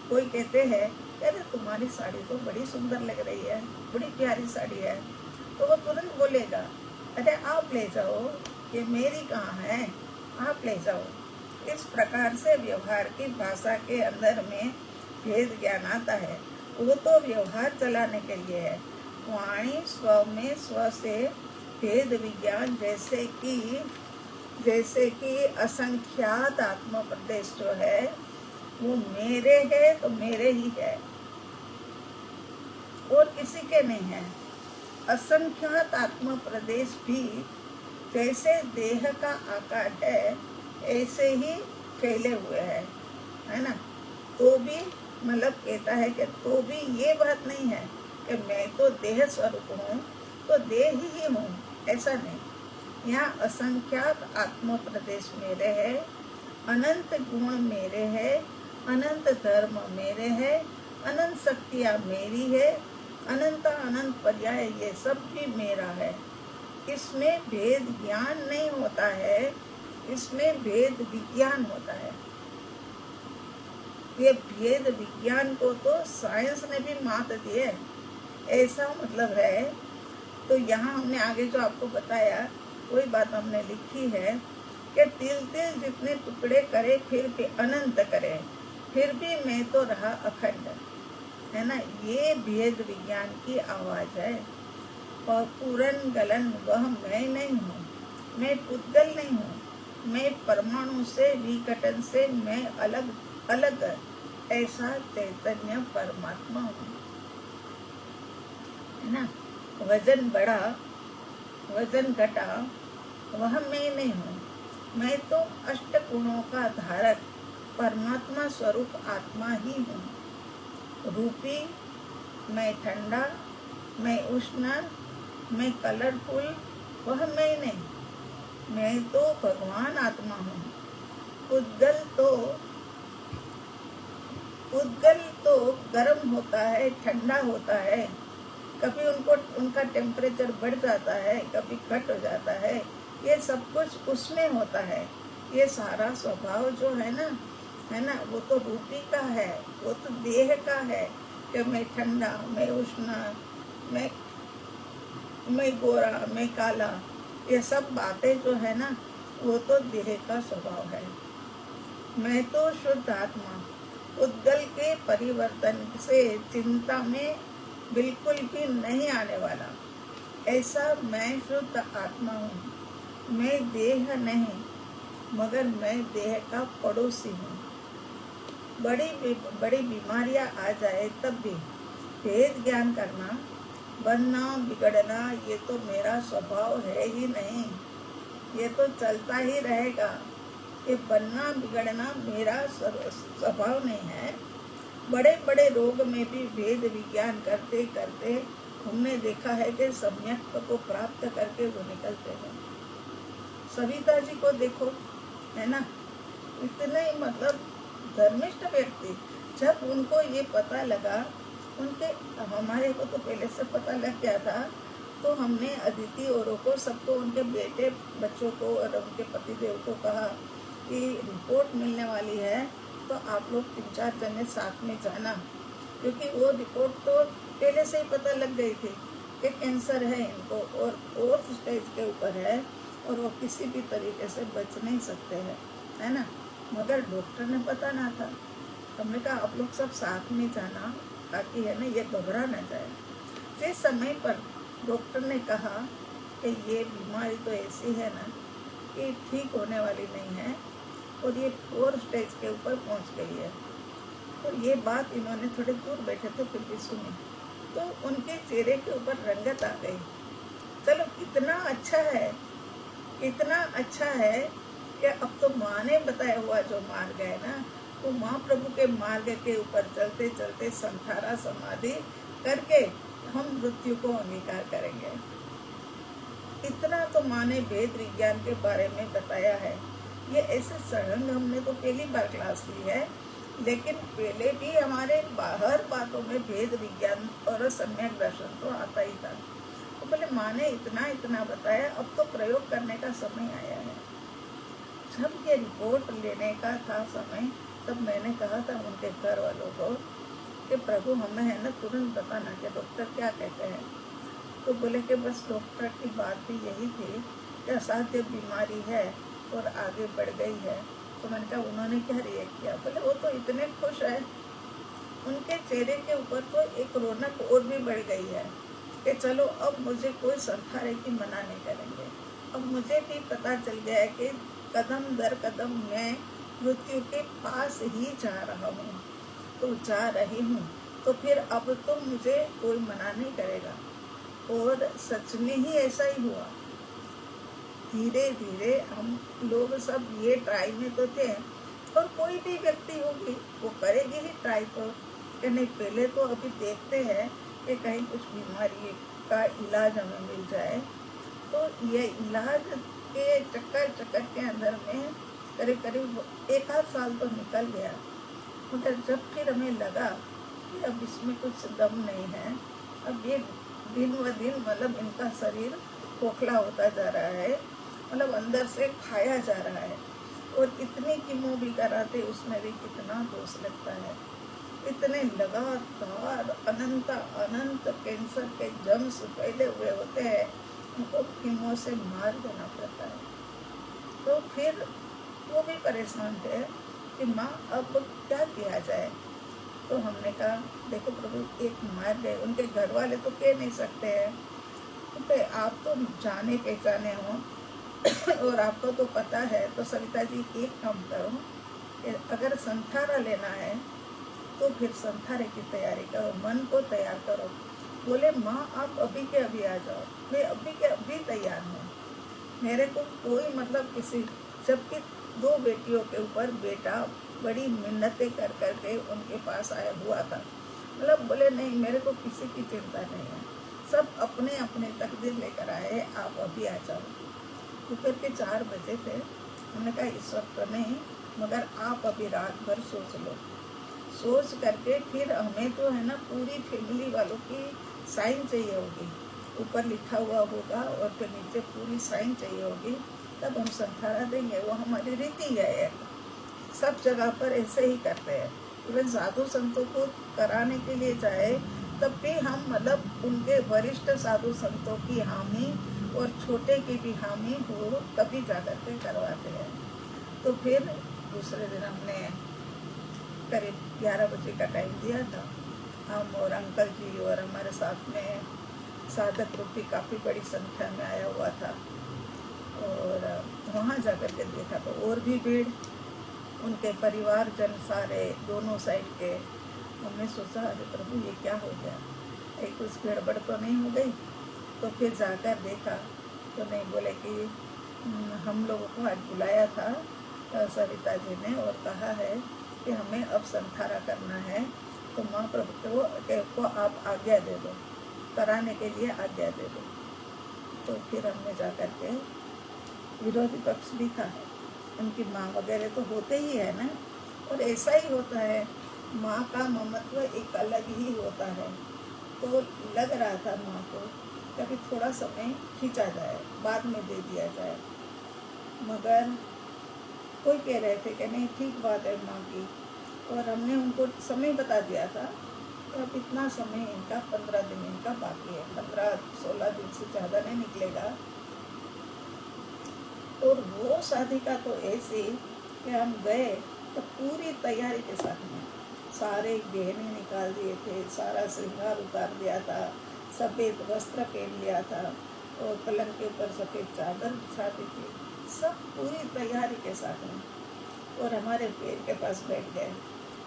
कोई कहते हैं अरे तुम्हारी साड़ी तो बड़ी सुंदर लग रही है, बड़ी प्यारी साड़ी है, तो वो तुरंत बोलेगा अरे आप ले जाओ, ये मेरी कहाँ है, आप ले जाओ। इस प्रकार से व्यवहार की भाषा के अंदर में भेद ज्ञान आता है। वो तो व्यवहार चलाने के लिए है। वाणी स्व में स्व से भेद विज्ञान जैसे कि असंख्यात आत्म प्रदेश जो है वो मेरे है तो मेरे ही है और किसी के नहीं है। असंख्यात आत्म प्रदेश भी जैसे देह का आकार है ऐसे ही फैले हुए है ना। तो भी मतलब कहता है कि तो भी ये बात नहीं है कि मैं तो देह स्वरूप हूँ, तो देह ही हूँ, ऐसा नहीं। यहाँ असंख्यात आत्म प्रदेश मेरे है, अनंत गुण मेरे है, अनंत धर्म मेरे है, अनंत शक्तियाँ मेरी है, अनंत अनंत पर्याय ये सब भी मेरा है। इसमें भेद ज्ञान नहीं होता है, इसमें भेद विज्ञान होता है। ये भेद विज्ञान को तो साइंस ने भी मात दी है, ऐसा मतलब है। तो यहाँ हमने आगे जो आपको बताया वही बात हमने लिखी है कि तिल तिल जितने टुकड़े करे फिर भी अनंत करे, फिर भी मैं तो रहा अखंड, है ना। ये भेद विज्ञान की आवाज़ है। और पूरन गलन वह मैं नहीं हूँ, मैं पुद्गल नहीं हूँ, मैं परमाणु से विघटन से मैं अलग अलग ऐसा चैतन्य परमात्मा हूँ, है ना। वजन बढ़ा वजन घटा वह मैं नहीं हूँ, मैं तो अष्ट गुणों का धारक परमात्मा स्वरूप आत्मा ही हूँ। रूपी मैं ठंडा, मैं उष्ण, मैं कलरफुल, वह मैं नहीं, मैं तो भगवान आत्मा हूँ। उद्गल तो गर्म होता है, ठंडा होता है, कभी उनका टेम्परेचर बढ़ जाता है, कभी घट हो जाता है, ये सब कुछ उसमें होता है। ये सारा स्वभाव जो है ना, वो तो रूपी का है, वो तो देह का है कि मैं ठंडा, मैं उष्ण, मैं गोरा, मैं काला, ये सब बातें जो है ना, वो तो देह का स्वभाव है। मैं तो शुद्ध आत्मा, उद्गल के परिवर्तन से चिंता में बिल्कुल भी नहीं आने वाला, ऐसा मैं शुद्ध आत्मा हूँ। मैं देह नहीं, मगर मैं देह का पड़ोसी हूँ। बड़ी बीमारियाँ आ जाए तब भी भेद ज्ञान करना, बनना बिगड़ना, ये तो मेरा स्वभाव है ही नहीं, ये तो चलता ही रहेगा। ये बनना बिगड़ना मेरा स्वभाव नहीं है। बड़े बड़े रोग में भी भेद विज्ञान करते करते हमने देखा है कि सम्यक को प्राप्त करके वो निकलते हैं। सविता जी को देखो, है ना, इतने मतलब धर्मिष्ठ व्यक्ति, जब उनको ये पता लगा, उनके हमारे को तो पहले से पता लग गया था, तो हमने अदिति औरों को सबको, उनके बेटे बच्चों को और उनके पतिदेव को कहा कि रिपोर्ट मिलने वाली है, तो आप लोग 3-4 जने साथ में जाना, क्योंकि वो रिपोर्ट तो पहले से ही पता लग गई थी कि कैंसर है इनको और 4th स्टेज के ऊपर है और वो किसी भी तरीके से बच नहीं सकते हैं, है ना। मगर डॉक्टर ने पता ना था। हमने कहा आप लोग सब साथ में जाना, ताकि है ना ये घबरा ना जाए। जिस समय पर डॉक्टर ने कहा कि ये बीमारी तो ऐसी है ना कि ठीक होने वाली नहीं है और ये 4th स्टेज के ऊपर पहुंच गई है, और ये बात इन्होंने थोड़े दूर बैठे थे फिर भी सुनी, तो उनके चेहरे के ऊपर रंगत आ गई। चलो कितना अच्छा है, इतना अच्छा है कि अब तो माँ ने बताया हुआ जो मार्ग है ना, वो महाप्रभु के मार्ग के ऊपर चलते चलते संखारा समाधि करके हम मृत्यु को अंगीकार करेंगे। इतना तो माँ ने वेद विज्ञान के बारे में बताया है। ये ऐसे सड़ंग हमने तो पहली बार क्लास ली है, लेकिन पहले भी हमारे बाहर बातों में भेद विज्ञान और सम्यक दर्शन तो आता ही था। तो बोले माँ ने इतना इतना बताया, अब तो प्रयोग करने का समय आया है। जब ये रिपोर्ट लेने का था समय, तब मैंने कहा था उनके घर वालों को कि प्रभु हमें है ना तुरंत बताना कि डॉक्टर क्या कहते हैं। तो बोले कि बस डॉक्टर की बात भी यही थी कि असाध्य बीमारी है और आगे बढ़ गई है। तो मैंने कहा उन्होंने क्या रिएक्ट किया? बोले वो तो इतने खुश है, उनके चेहरे के ऊपर तो एक रौनक और भी बढ़ गई है कि चलो अब मुझे कोई संखारे की मना नहीं करेंगे। अब मुझे भी पता चल गया है कि कदम दर कदम मैं मृत्यु के पास ही जा रहा हूँ, तो जा रही हूँ, तो फिर अब तो मुझे कोई मना नहीं करेगा। और सच में ही ऐसा ही हुआ। धीरे धीरे हम लोग सब ये ट्राई में तो थे, और कोई भी व्यक्ति होगी वो करेगी ही ट्राई, तो कि नहीं पहले तो अभी देखते हैं कि कहीं कुछ बीमारी का इलाज हमें मिल जाए। तो ये इलाज के चक्कर के अंदर में करीब करीब 1 आध साल तो निकल गया। मगर जब फिर हमें लगा कि अब इसमें कुछ दम नहीं है, अब ये दिन ब दिन मतलब इनका शरीर खोखला होता जा रहा है, मतलब अंदर से खाया जा रहा है। और इतनी कीमो भी कराते उसमें भी कितना दोष लगता है। इतने लगातार अनंत कैंसर के जर्म्स फैले हुए होते हैं, उनको कीमो से मार देना पड़ता है। तो फिर वो भी परेशान थे कि माँ अब क्या किया जाए। तो हमने कहा देखो प्रभु, एक मार गए, उनके घर वाले तो कह नहीं सकते हैं, क्योंकि आप तो जाने पहचाने हो और आपको तो पता है। तो सविता जी एक काम करो कि अगर संथारा लेना है तो फिर संथारे की तैयारी करो, मन को तैयार करो। बोले माँ आप अभी के अभी आ जाओ, मैं अभी के अभी तैयार हूँ, मेरे को कोई मतलब किसी, जबकि 2 बेटियों के ऊपर बेटा बड़ी मिन्नतें कर करके उनके पास आया हुआ था। मतलब बोले नहीं, मेरे को किसी की चिंता नहीं है, सब अपने अपने तकदीर लेकर आए, आप अभी आ जाओ। दोपहर के 4 बजे थे। हमने कहा इस वक्त तो नहीं, मगर आप अभी रात भर सोच लो। सोच करके फिर हमें तो है ना पूरी फैमिली वालों की साइन चाहिए होगी, ऊपर लिखा हुआ होगा और फिर नीचे पूरी साइन चाहिए होगी, तब हम संथारा देंगे। वो हमारी रीति है, सब जगह पर ऐसे ही करते हैं। इवन साधु संतों को कराने के लिए जाए तब भी हम मतलब उनके वरिष्ठ साधु संतों की हामी और छोटे की भी हामी हो तभी जा कर के करवाते हैं। तो फिर दूसरे दिन हमने करीब 11 बजे का टाइम दिया था। हम और अंकल जी और हमारे साथ में साधक रूप भी काफ़ी बड़ी संख्या में आया हुआ था। और वहाँ जा कर के देखा तो और भी भीड़, उनके परिवारजन सारे दोनों साइड के। हमने सोचा अरे प्रभु ये क्या हो गया, एक कुछ गड़बड़ तो नहीं हो गई। तो फिर जाकर देखा तो नहीं, बोले कि हम लोगों को आज बुलाया था सविता जी ने और कहा है कि हमें अब संथारा करना है, तो माँ प्रभु को आप आज्ञा दे दो, कराने के लिए आज्ञा दे दो। तो फिर हमने जा कर के, विरोधी पक्ष भी था, उनकी माँ वगैरह तो होते ही है ना, और ऐसा ही होता है, माँ का ममत्व एक अलग ही होता है। तो लग रहा था माँ को कभी थोड़ा समय खींचा जाए, बाद में दे दिया जाए, मगर कोई कह रहे थे कि नहीं ठीक बात है माँ की। और हमने उनको समय बता दिया था कि अब इतना समय इनका 15 दिन इनका बाकी है, 15-16 दिन से ज़्यादा नहीं निकलेगा। और वो शादी का तो ऐसे कि हम गए तो पूरी तैयारी के साथ में सारे गहने निकाल दिए थे, सारा श्रृंगार उतार दिया था, सफ़ेद वस्त्र पहन लिया था और पलंग के ऊपर सफ़ेद चादर बिछा दी थी, सब पूरी तैयारी के साथ में। और हमारे पैर के पास बैठ गए।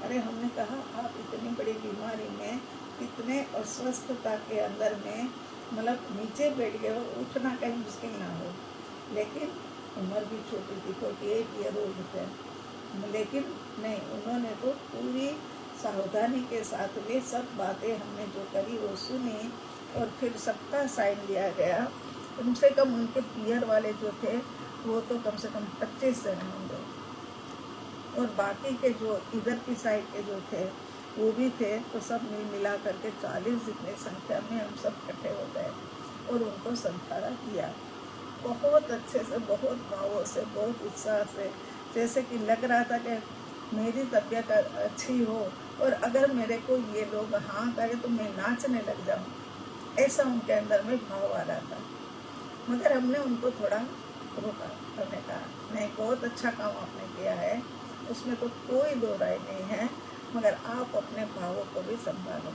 अरे हमने कहा आप इतनी बड़ी बीमारी में, इतने अस्वस्थता के अंदर में मतलब नीचे बैठ गए हो, उठना कहीं मुश्किल ना हो। लेकिन उम्र भी छोटी थी, 48 ईयर ओल्ड थे, लेकिन नहीं, उन्होंने तो पूरी सावधानी के साथ में सब बातें हमने जो करी वो सुनी और फिर सबका साइन लिया गया। कम से कम उनके पियर वाले जो थे वो तो कम से कम 25 जन होंगे, और बाकी के जो इधर की साइड के जो थे वो भी थे। तो सब मिला करके 40 जितने संख्या में हम सब इकट्ठे हो गए और उनको संथारा किया, बहुत अच्छे से, बहुत भावों से, बहुत उत्साह से, जैसे कि लग रहा था कि मेरी तबीयत अच्छी हो और अगर मेरे को ये लोग हाँ करें तो मैं नाचने लग जाऊँ, ऐसा उनके अंदर में भाव आ रहा था। मगर हमने उनको थोड़ा रोका, हमने कहा नहीं, बहुत अच्छा काम आपने किया है, उसमें तो कोई दो राय नहीं है, मगर आप अपने भावों को भी संभालो।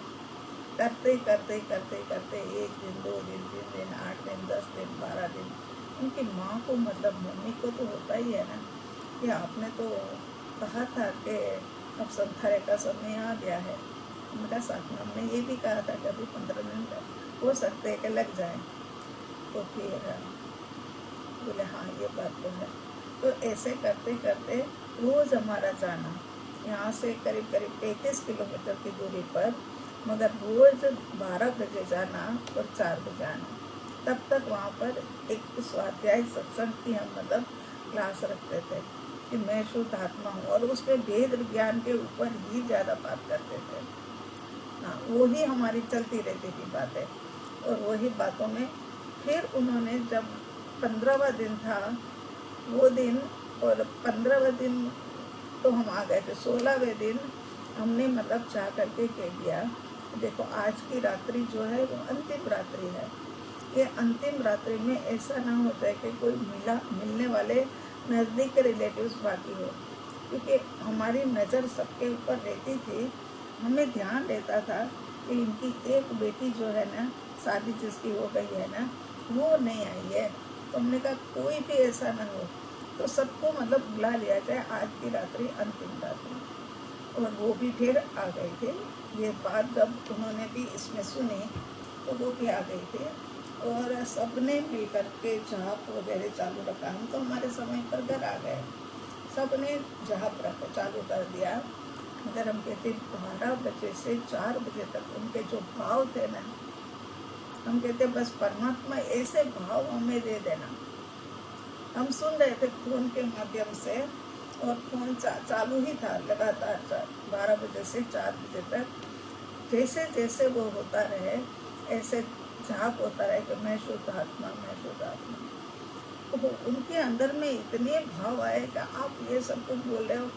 करते करते करते करते 1 दिन, 2 दिन, 3 दिन, 8 दिन, 10 दिन, 12 दिन, उनकी माँ को मतलब मम्मी को तो होता ही है ना कि आपने तो कहा था कि अब संथारे का समय आ गया है। उनका साथ में हमने ये भी कहा था कि अभी 15 दिन हो सकते हैं कि लग जाए। तो फिर बोले हाँ ये बात तो है। तो ऐसे करते करते रोज़ हमारा जाना, यहाँ से करीब करीब 35 किलोमीटर की दूरी पर मगर रोज 12 बजे जाना और 4 बजे आना। तब तक वहाँ पर एक स्वाध्याय सत्संग की हम मतलब क्लास रखते थे कि मैं शुद्ध आत्मा हूँ, और उसके वेद विज्ञान के ऊपर ही ज़्यादा बात करते थे। हाँ, वही हमारी चलती रहती थी बातें, और वही बातों में फिर उन्होंने जब 15वां दिन था वो दिन, और 15वें दिन तो हम आ गए थे, 16वें दिन हमने मतलब चाह करके कह दिया देखो आज की रात्रि जो है वो अंतिम रात्रि है। ये अंतिम रात्रि में ऐसा ना हो जाए कि कोई मिलने वाले नज़दीक के रिलेटिव्स बाकी हो, क्योंकि हमारी नज़र सबके ऊपर रहती थी। हमें ध्यान रहता था कि इनकी एक बेटी जो है ना, शादी जिसकी हो गई है ना, वो नहीं आई है। तो हमने कहा कोई भी ऐसा ना हो, तो सबको मतलब बुला लिया जाए, आज की रात्रि अंतिम रात्रि। और वो भी फिर आ गए थे। ये बात जब उन्होंने भी इसमें सुनी तो वो भी आ गए थे, और सबने मिल कर के झाप वगैरह चालू रखा। हम तो हमारे समय पर घर आ गए, सबने झाप रख चालू कर दिया। मगर हम कहते 12 बजे से 4 बजे तक उनके जो भाव थे ना, हम कहते बस परमात्मा ऐसे भाव हमें दे देना। हम सुन रहे थे फोन के माध्यम से, और फोन चालू ही था लगातार 12 बजे से 4 बजे तक। जैसे जैसे वो होता रहे ऐसे झाप होता रहे कि मैं शुद्ध आत्मा, मैं शुद्ध आत्मा। तो उनके अंदर में इतने भाव आए कि आप ये सब कुछ बोल रहे हो,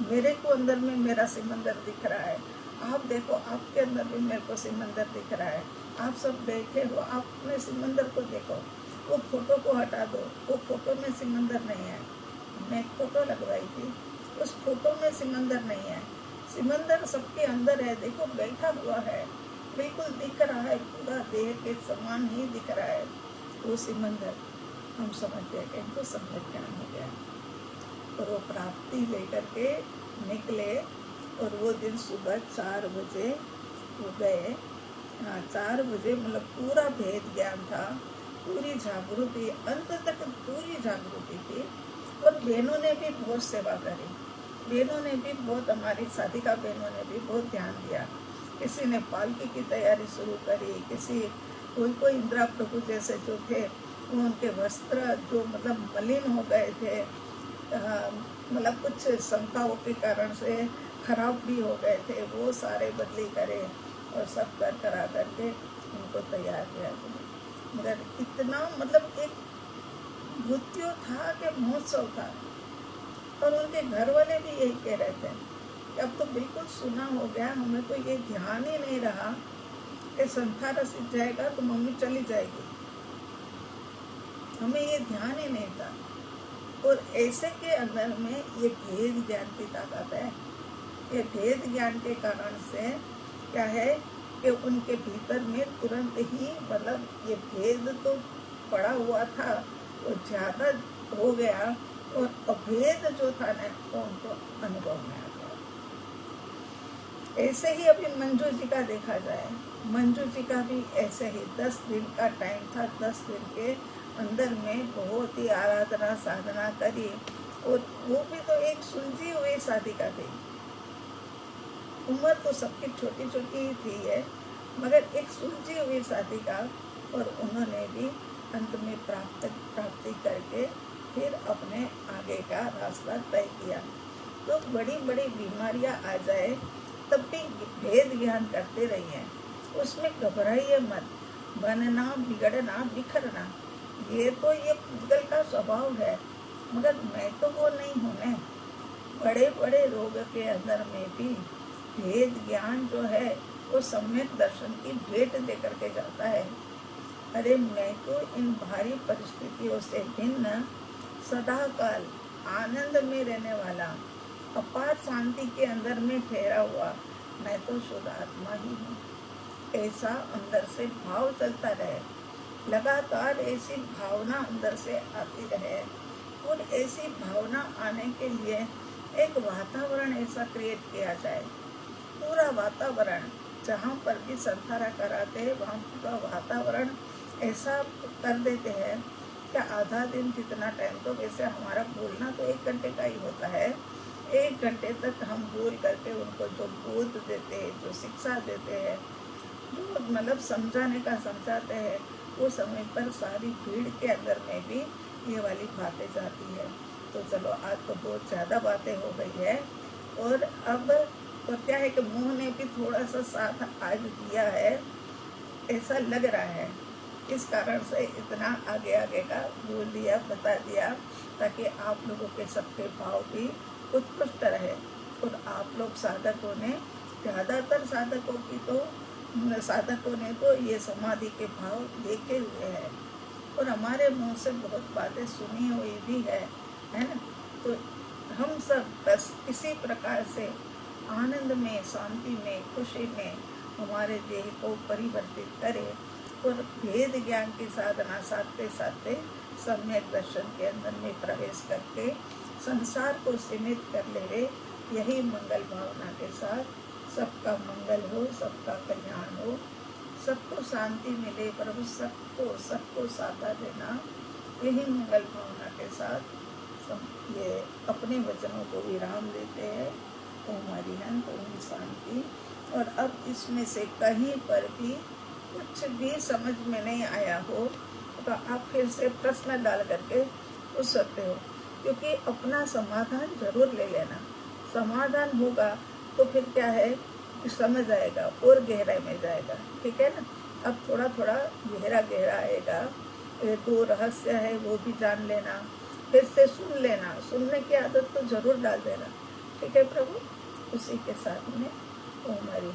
मेरे को अंदर में मेरा सिमंदर दिख रहा है, आप देखो आपके अंदर भी मेरे को सिमंदर दिख रहा है, आप सब बैठे हो, आप अपने सिमंदर को देखो, वो फोटो को हटा दो, वो फोटो में सिमंदर नहीं है। मैं एक फोटो लगवाई थी, उस फोटो में सिमंदर नहीं है, सिमंदर सबके अंदर है। देखो बैठा हुआ है, बिल्कुल दिख रहा है, पूरा देह के समान ही दिख रहा है वो सिमंदर। हम समझ गए कि इनको समझ ज्ञान हो गया, और वो प्राप्ति लेकर के निकले। और वो दिन सुबह 4 बजे वो गए। हाँ, 4 बजे मतलब पूरा भेद ज्ञान था, पूरी जागृति, अंत तक पूरी जागृति थी। और बहनों ने भी बहुत सेवा करी, बहनों ने भी बहुत, हमारी साधिका बहनों ने भी बहुत ध्यान दिया। किसी ने पालकी की तैयारी शुरू करी, किसी कोई इंदिरा प्रभु जैसे जो थे वो उनके वस्त्र जो मतलब मलिन हो गए थे, मतलब कुछ शंकाओं के कारण से खराब भी हो गए थे, वो सारे बदली करे और सब करा करके उनको तैयार किया गया। मगर इतना मतलब एक मृत्यु था कि महोत्सव था। और उनके घर वाले भी यही कह रहे थे कि अब तो बिल्कुल सुना हो गया, हमें तो ये ध्यान ही नहीं रहा कि संसार रसिक जाएगा तो मम्मी चली जाएगी, हमें ये ध्यान ही नहीं था। और ऐसे के अंदर में ये भेद ज्ञान की ताकत है। ये भेद ज्ञान के कारण से क्या है कि उनके भीतर में तुरंत ही मतलब ये भेद तो पड़ा हुआ था, वो ज़्यादा हो गया, और अभेद जो था ना वो उनको अनुभव में आ गया। ऐसे ही अभी मंजू जी का देखा जाए, मंजू जी का भी ऐसे ही 10 दिन का टाइम था। 10 दिन के अंदर में बहुत ही आराधना साधना करी, और वो भी तो एक सुलझी हुई साधिका थी। उम्र तो सबकी छोटी छोटी ही थी है, मगर एक सुलझी हुई साधिका। और उन्होंने भी अंत में प्राप्ति करके फिर अपने आगे का रास्ता तय किया। तो बड़ी बड़ी बीमारियां आ जाए तब भी भेद ज्ञान करते रहिए, उसमें घबराइए मत। बनना, बिगड़ना, बिखरना, ये तो ये पुद्गल का स्वभाव है, मगर मैं तो वो नहीं हूँ ना। बड़े बड़े रोग के अंदर में भी भेद ज्ञान जो है वो सम्यक दर्शन की भेंट दे करके जाता है। अरे मैं तो इन भारी परिस्थितियों से भिन्न, सदा काल आनंद में रहने वाला, अपार शांति के अंदर में ठहरा हुआ, मैं तो शुद्ध आत्मा ही हूँ। ऐसा अंदर से भाव चलता रहे, लगातार ऐसी भावना अंदर से आती रहे। और ऐसी भावना आने के लिए एक वातावरण ऐसा क्रिएट किया जाए, पूरा वातावरण, जहाँ पर भी संथारा कराते हैं वहाँ पूरा वातावरण ऐसा कर देते हैं कि आधा दिन जितना टाइम, तो वैसे हमारा बोलना तो 1 घंटे का ही होता है, 1 घंटे तक हम बोल करके उनको जो बोध देते हैं, जो शिक्षा देते हैं, जो मतलब समझाने का समझाते हैं, वो समय पर सारी भीड़ के अंदर में भी ये वाली बातें जाती है। तो चलो आज तो बहुत ज़्यादा बातें हो गई है, और अब तो क्या है कि मुँह ने भी थोड़ा सा साथ आज दिया है, ऐसा लग रहा है। इस कारण से इतना आगे आगे का बोल दिया, बता दिया, ताकि आप लोगों के सबके भाव भी उत्कृष्ट रहे। और आप लोग साधकों ने, ज़्यादातर साधकों ने तो ये समाधि के भाव देखे हुए हैं, और हमारे मुंह से बहुत बातें सुनी हुई भी है ना। तो हम सब बस इसी प्रकार से आनंद में, शांति में, खुशी में हमारे देह को परिवर्तित करें, और भेद ज्ञान की साधना साधते साधते सम्यक दर्शन के अंदर में प्रवेश करके संसार को सीमित कर ले। यही मंगल भावना के साथ सबका मंगल हो, सबका कल्याण हो, सबको शांति मिले, प्रभु सबको साथा देना, यही मंगल भावना के साथ ये अपने वचनों को विराम देते हैं। ओम अरिहंत, ओम शांति। और अब इसमें से कहीं पर भी कुछ भी समझ में नहीं आया हो तो आप फिर से प्रश्न डाल करके पूछ सकते हो, क्योंकि अपना समाधान जरूर ले लेना। समाधान होगा तो फिर क्या है, समझ आएगा और गहराई में जाएगा। ठीक है ना। अब थोड़ा थोड़ा गहरा आएगा। ये 2 रहस्य है वो भी जान लेना, फिर से सुन लेना, सुनने की आदत तो जरूर डाल देना। ठीक है प्रभु। उसी के साथ में ओम हरि।